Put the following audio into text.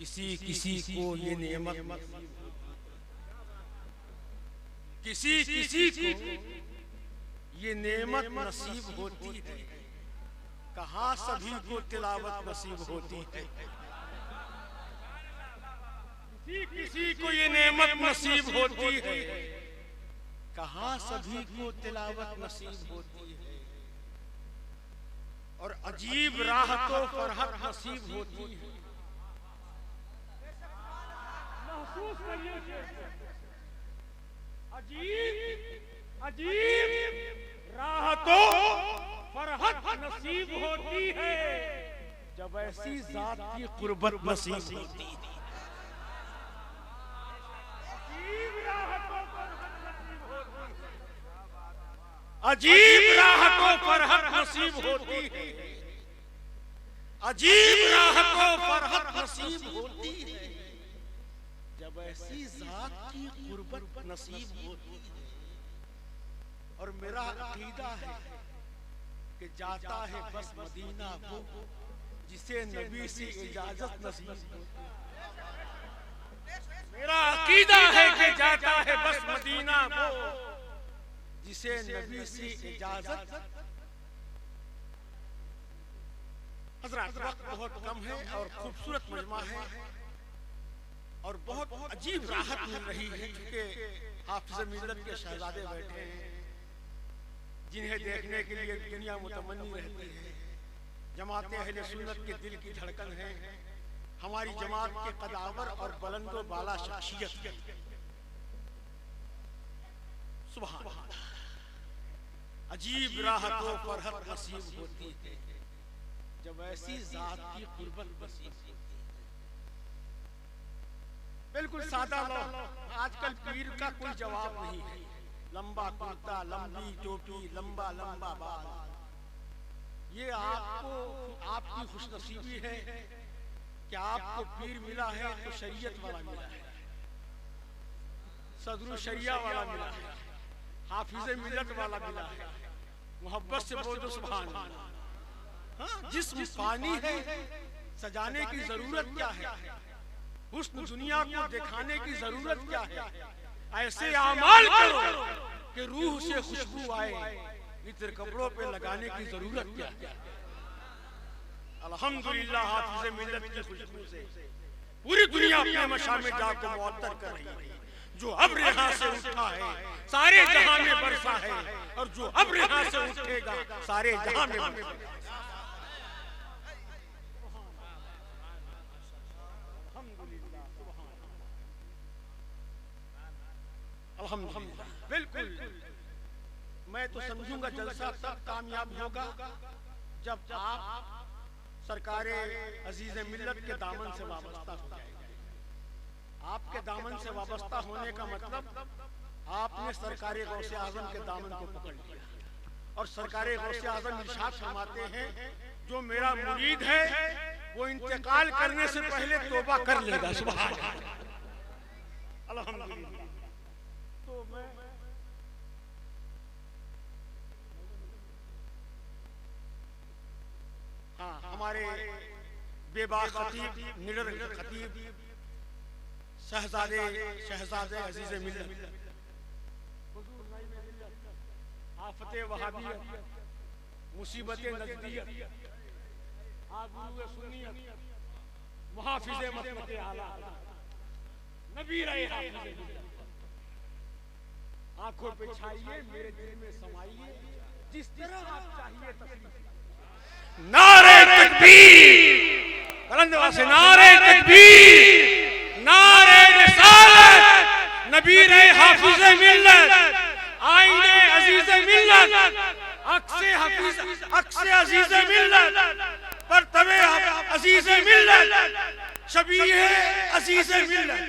किसी किसी को ये नेमत, किसी किसी को ये नेमत नसीब होती है, कहाँ सभी को तिलावत नसीब होती है। किसी किसी को ये नेमत नसीब होती है, कहाँ सभी को तिलावत नसीब होती है। और अजीब राह तो फरहत नसीब होती है। महसूस करिए, अजीब अजीब राह तो फरहत नसीब होती है, जब ऐसी जात की कुर्बत नसीब होती है। अजीब राह को फरहत नसीब होती है, अजीब राह को फरहत नसीब होती है, जब ऐसी जात की कुर्बत नसीब होती है। और मेरा अकीदा है कि जाता है बस मदीना वो, जिसे नबी से इजाजत नसीब होती है। मेरा अकीदा है कि जाता है बस मदीना वो, जिसे नबी से इजाजत। हज़रात, वक्त बहुत कम है और खूबसूरत मजमा है और बहुत अजीब राहत मिल रही है, क्योंकि हाफिज़ मिल्लत के शहजादे बैठे हैं, जिन्हें देखने के लिए दुनिया मुतमन्नी रहती है। जमात अहले सुन्नत के दिल की धड़कन है, हमारी जमात के कदावर और बुलंदो बाला शख्सियत। सुभान अल्लाह। अजीब राह तो फरहत नसीब होती है, जब ऐसी जात की कुर्बत नसीब होती है। बिल्कुल सादा लो, आजकल पीर का कोई जवाब नहीं है। लंबा कुर्ता, लंबी टोपी, लंबा लंबा बाल, ये आपको आपकी खुशनसीबी है कि आपको पीर मिला है तो शरीयत वाला मिला है, सदरुल शरिया वाला मिला है, हाफिज़ मिल्लत वाला मिला है। मोहब्बत से बोलो सुभान अल्लाह। हाँ, जिस्म फानी है, सजाने की जरूरत क्या है, हुस्न दुनिया को दिखाने की जरूरत क्या है। ऐसे आमाल करो कि रूह से खुशबू आए, इत्र कपड़ों पे लगाने की जरूरत क्या है। अल्हम्दुलिल्लाह, हाफिज़ मिल्लत की खुशबू से पूरी दुनिया अपने मशा में जाकर मुअत्तर कर रही है। जो अब यहाँ से उठा है सारे जहां में बरसा है, और जो अब यहाँ से उठेगा सारे जहां में बरसा। अल्हम्दुलिल्लाह। बिल्कुल, मैं तो समझूंगा जलसा तब कामयाब होगा जब आप सरकारे अजीज मिल्लत के दामन से वाबस्ता हो जाएगा। आपके दामन से वाबस्ता होने का मतलब आपने सरकारे गौसे आजम के दामन को पकड़ लिया। और सरकारे गौसे आजम इरशाद फरमाते हैं, जो मेरा मुरीद है वो इंतकाल करने से पहले तौबा कर लेगा। सुभान अल्लाह, अल्हम्दुलिल्लाह। तो मैं हाँ, हमारे बेबा खतीब, निडर खतीब, शहजादे अजीज मिल्लत, आफते वहाबियत, मुसीबते नजदियत, आगुए सुन्नियत, मुहाफिज़े मसलके आला, नबी रहे हाफिज़े मिल्लत। आंखों पे छाइए, मेरे दिल में समाइए, जिस तरह आप चाहिए तस्वीर। नारे तकबीर, बुलंद से नारे तकबीर, नारे रिसालत, नबी रहे हाफिज़ मिल्लत, आईने अजीज मिल्लत, अक्से अजीज मिल्लत, परतवे अजीज मिल्लत, शबीह अजीज मिल्लत।